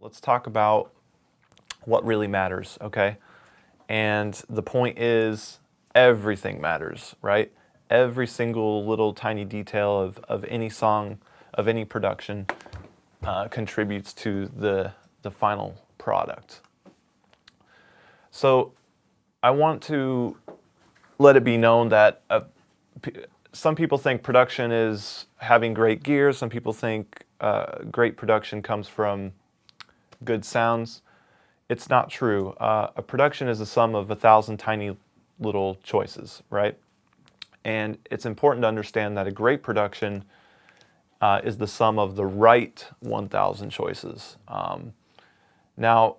Let's talk about what really matters, okay? And the point is, everything matters, right? Every single little tiny detail of any song, of any production, contributes to the final product. So I want to let it be known that some people think production is having great gear. Some people think great production comes from good sounds. It's not true. A production is the sum of 1,000 tiny little choices, right? And it's important to understand that a great production is the sum of the right 1,000 choices. Now,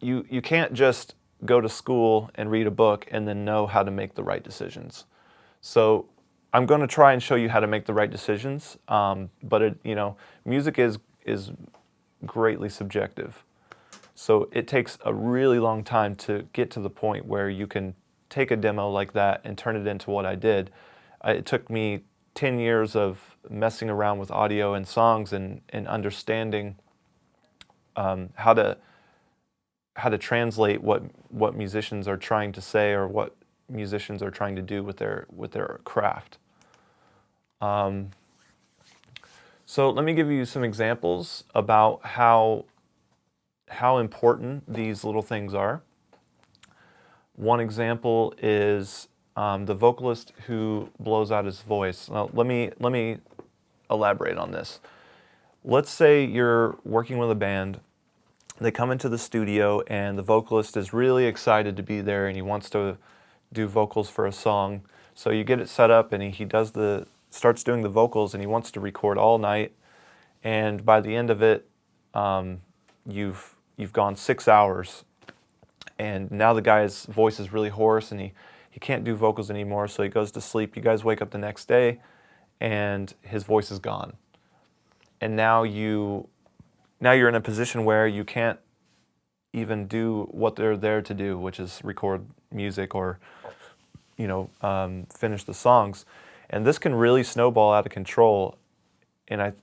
you can't just go to school and read a book and then know how to make the right decisions. So I'm going to try and show you how to make the right decisions, but music is greatly subjective. So it takes a really long time to get to the point where you can take a demo like that and turn it into what I did. It took me 10 years of messing around with audio and songs and understanding how to translate what musicians are trying to say or what musicians are trying to do with their craft. So let me give you some examples about how important these little things are. One example is the vocalist who blows out his voice. Now, let me elaborate on this. Let's say you're working with a band. They come into the studio and the vocalist is really excited to be there and he wants to do vocals for a song. So you get it set up and he starts doing the vocals and he wants to record all night. And by the end of it, you've gone 6 hours, and now the guy's voice is really hoarse and he can't do vocals anymore, so he goes to sleep. You guys wake up the next day and his voice is gone. And now you're in a position where you can't even do what they're there to do, which is record music or finish the songs. And this can really snowball out of control. And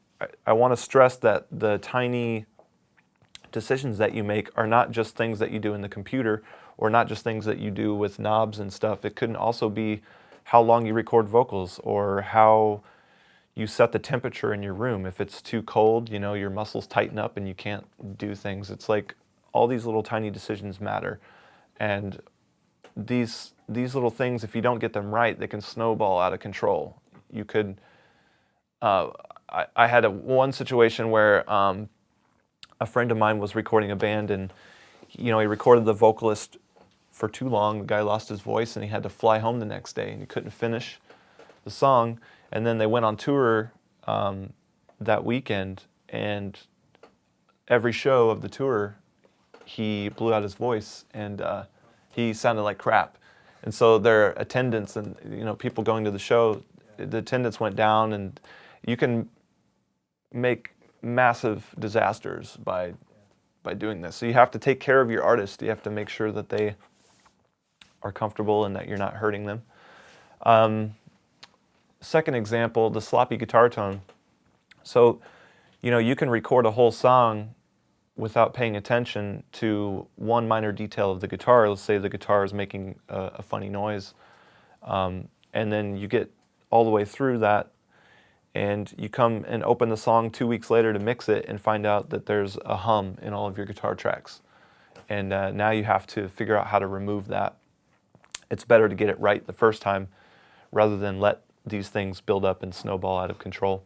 I want to stress that the tiny decisions that you make are not just things that you do in the computer or not just things that you do with knobs and stuff. It could also be how long you record vocals or how you set the temperature in your room. If it's too cold, your muscles tighten up and you can't do things. It's like all these little tiny decisions matter. And these little things, if you don't get them right, they can snowball out of control. You could, I had one situation where a friend of mine was recording a band and he recorded the vocalist for too long. The guy lost his voice and he had to fly home the next day and he couldn't finish the song. And then they went on tour that weekend, and every show of the tour he blew out his voice and he sounded like crap. And so their attendance and people going to the show, the attendance went down, and you can make massive disasters by doing this. So you have to take care of your artist. You have to make sure that they are comfortable and that you're not hurting them. Second example, the sloppy guitar tone. So, you can record a whole song without paying attention to one minor detail of the guitar. Let's say the guitar is making a funny noise, and then you get all the way through that, and you come and open the song 2 weeks later to mix it and find out that there's a hum in all of your guitar tracks. And now you have to figure out how to remove that. It's better to get it right the first time rather than let these things build up and snowball out of control.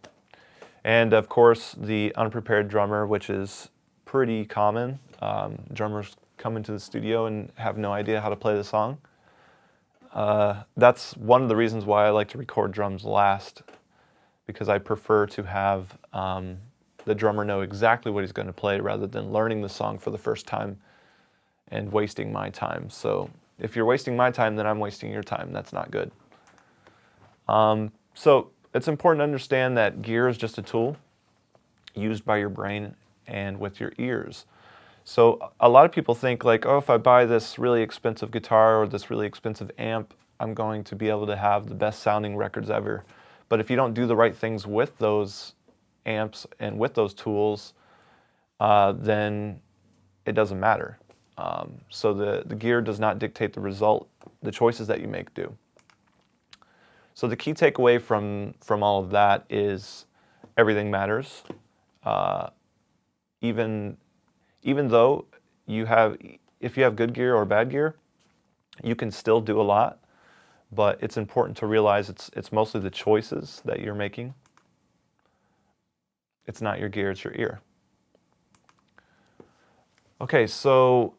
And of course, the unprepared drummer, which is pretty common. Drummers come into the studio and have no idea how to play the song. That's one of the reasons why I like to record drums last, because I prefer to have the drummer know exactly what he's going to play rather than learning the song for the first time and wasting my time. So if you're wasting my time, then I'm wasting your time. That's not good. So it's important to understand that gear is just a tool used by your brain and with your ears. So a lot of people think like, oh, if I buy this really expensive guitar or this really expensive amp, I'm going to be able to have the best sounding records ever. But if you don't do the right things with those amps and with those tools, then it doesn't matter. So the gear does not dictate the result. The choices that you make do. So the key takeaway from all of that is everything matters. Even though if you have good gear or bad gear, you can still do a lot. But it's important to realize it's mostly the choices that you're making. It's not your gear, it's your ear. Okay, so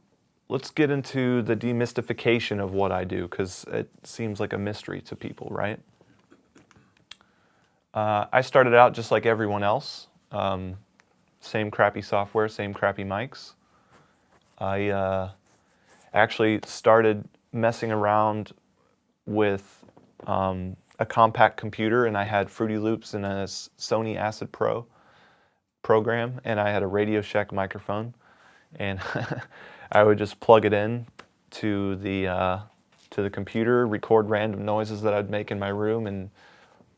let's get into the demystification of what I do, because it seems like a mystery to people, right? I started out just like everyone else. Same crappy software, same crappy mics. I actually started messing around with a compact computer, and I had Fruity Loops and a Sony Acid Pro program, and I had a Radio Shack microphone, and I would just plug it in to the computer, record random noises that I'd make in my room, and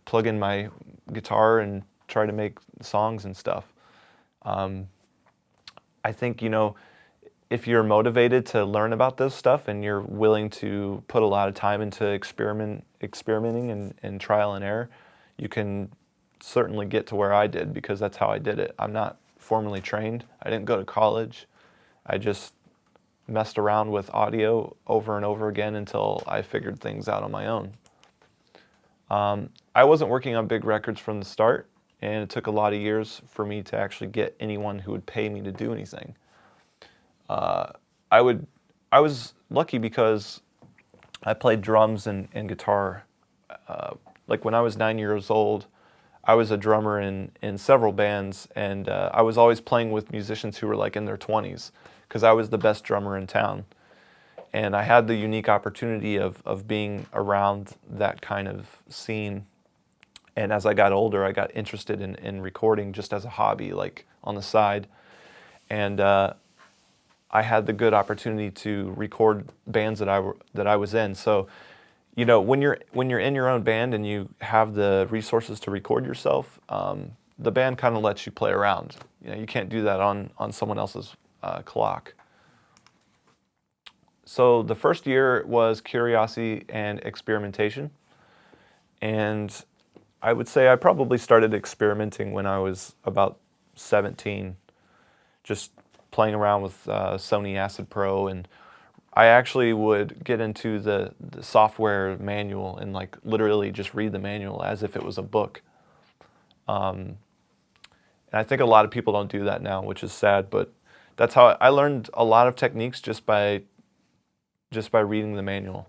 plug in my guitar and try to make songs and stuff. I think, if you're motivated to learn about this stuff and you're willing to put a lot of time into experimenting and trial and error, you can certainly get to where I did, because that's how I did it. I'm not formally trained. I didn't go to college. I just messed around with audio over and over again until I figured things out on my own. I wasn't working on big records from the start, and it took a lot of years for me to actually get anyone who would pay me to do anything. I was lucky because I played drums and guitar. Like when I was 9 years old, I was a drummer in several bands, and I was always playing with musicians who were like in their 20s, because I was the best drummer in town. And I had the unique opportunity of being around that kind of scene. And as I got older, I got interested in recording just as a hobby, like on the side. And I had the good opportunity to record bands that I was in. So, when you're in your own band and you have the resources to record yourself, the band kind of lets you play around. You can't do that on someone else's clock. So the first year was curiosity and experimentation. And I would say I probably started experimenting when I was about 17, just playing around with Sony Acid Pro, and I actually would get into the software manual and like literally just read the manual as if it was a book. And I think a lot of people don't do that now, which is sad, but that's how I learned a lot of techniques, just by reading the manual.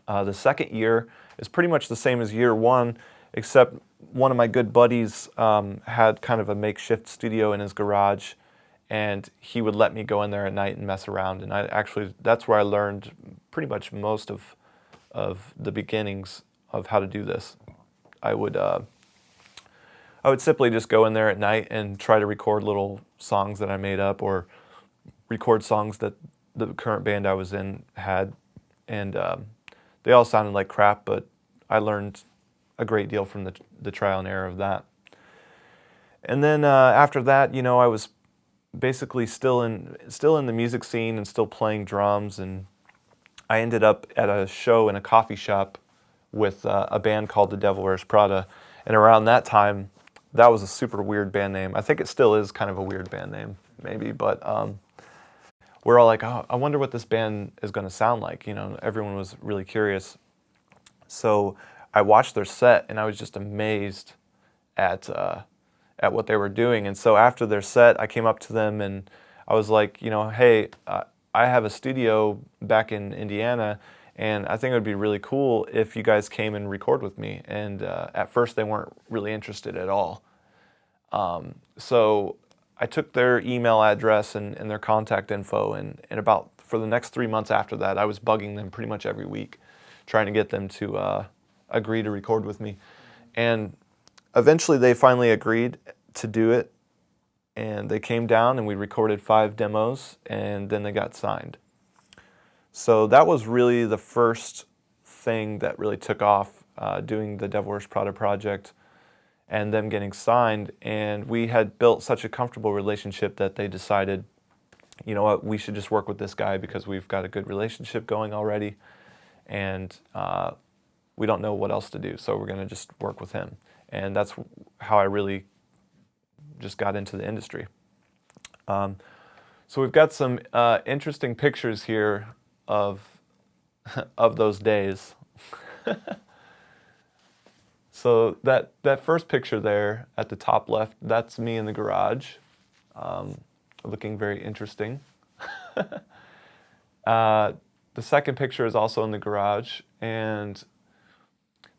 The second year is pretty much the same as year one, except one of my good buddies had kind of a makeshift studio in his garage, and he would let me go in there at night and mess around. And that's where I learned pretty much most of the beginnings of how to do this. I would simply just go in there at night and try to record little songs that I made up, or record songs that the current band I was in had, and they all sounded like crap, but I learned a great deal from the trial and error of that. And then after that, I was basically still in the music scene and still playing drums, and I ended up at a show in a coffee shop with a band called The Devil Wears Prada, and around that time, that was a super weird band name. I think it still is kind of a weird band name, maybe, but we're all like, oh, I wonder what this band is going to sound like. Everyone was really curious. So I watched their set, and I was just amazed at what they were doing. And so after their set, I came up to them and I was like, hey, I have a studio back in Indiana, and I think it would be really cool if you guys came and record with me. And at first, they weren't really interested at all. So I took their email address and their contact info, and for the next 3 months after that, I was bugging them pretty much every week, trying to get them to agree to record with me. And eventually they finally agreed to do it, and they came down and we recorded 5 demos, and then they got signed. So that was really the first thing that really took off, doing the Devil Wears Prada project. and them getting signed. And we had built such a comfortable relationship that they decided, you know what, we should just work with this guy because we've got a good relationship going already, and we don't know what else to do, so we're going to just work with him. And that's how I really just got into the industry. So we've got some interesting pictures here of those days. So that first picture there at the top left, that's me in the garage, looking very interesting. The second picture is also in the garage, and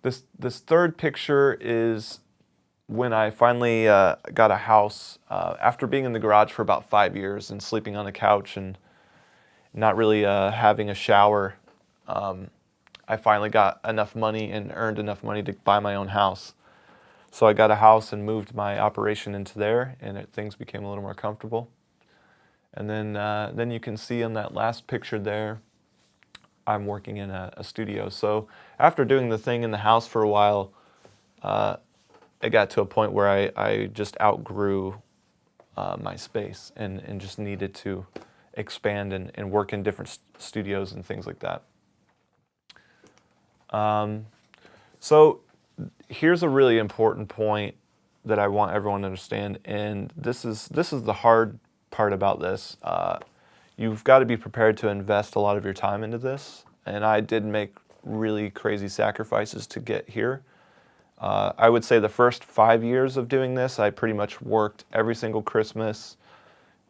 this third picture is when I finally got a house after being in the garage for about 5 years and sleeping on a couch and not really having a shower. I finally got enough money and earned enough money to buy my own house. So I got a house and moved my operation into there, and things became a little more comfortable. And then you can see in that last picture there, I'm working in a studio. So after doing the thing in the house for a while, it got to a point where I just outgrew my space and just needed to expand and work in different studios and things like that. So here's a really important point that I want everyone to understand, and this is the hard part about this. You've got to be prepared to invest a lot of your time into this, and I did make really crazy sacrifices to get here. I would say the first 5 years of doing this, I pretty much worked every single Christmas,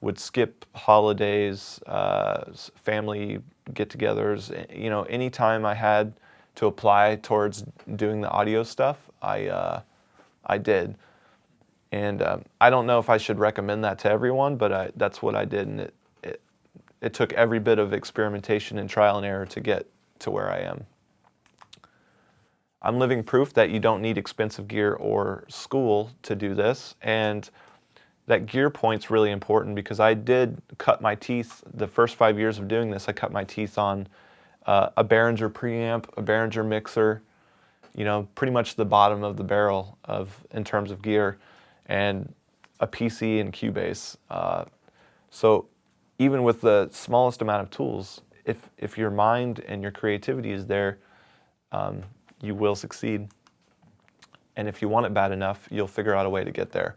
would skip holidays, family get-togethers. You know, anytime I had to apply towards doing the audio stuff, I did. And I don't know if I should recommend that to everyone, but that's what I did, and it took every bit of experimentation and trial and error to get to where I am. I'm living proof that you don't need expensive gear or school to do this, and that gear point's really important because I did cut my teeth the first 5 years of doing this. I cut my teeth on a Behringer preamp, a Behringer mixer, you know, pretty much the bottom of the barrel in terms of gear, and a PC and Cubase. So even with the smallest amount of tools, if your mind and your creativity is there, you will succeed. And if you want it bad enough, you'll figure out a way to get there.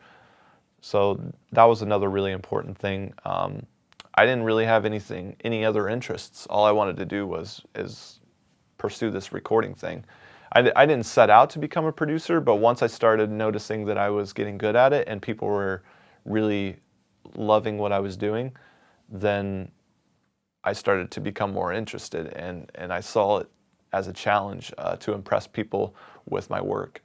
So that was another really important thing. I didn't really have any other interests. All I wanted to do is pursue this recording thing. I didn't set out to become a producer, but once I started noticing that I was getting good at it and people were really loving what I was doing, then I started to become more interested, and I saw it as a challenge to impress people with my work.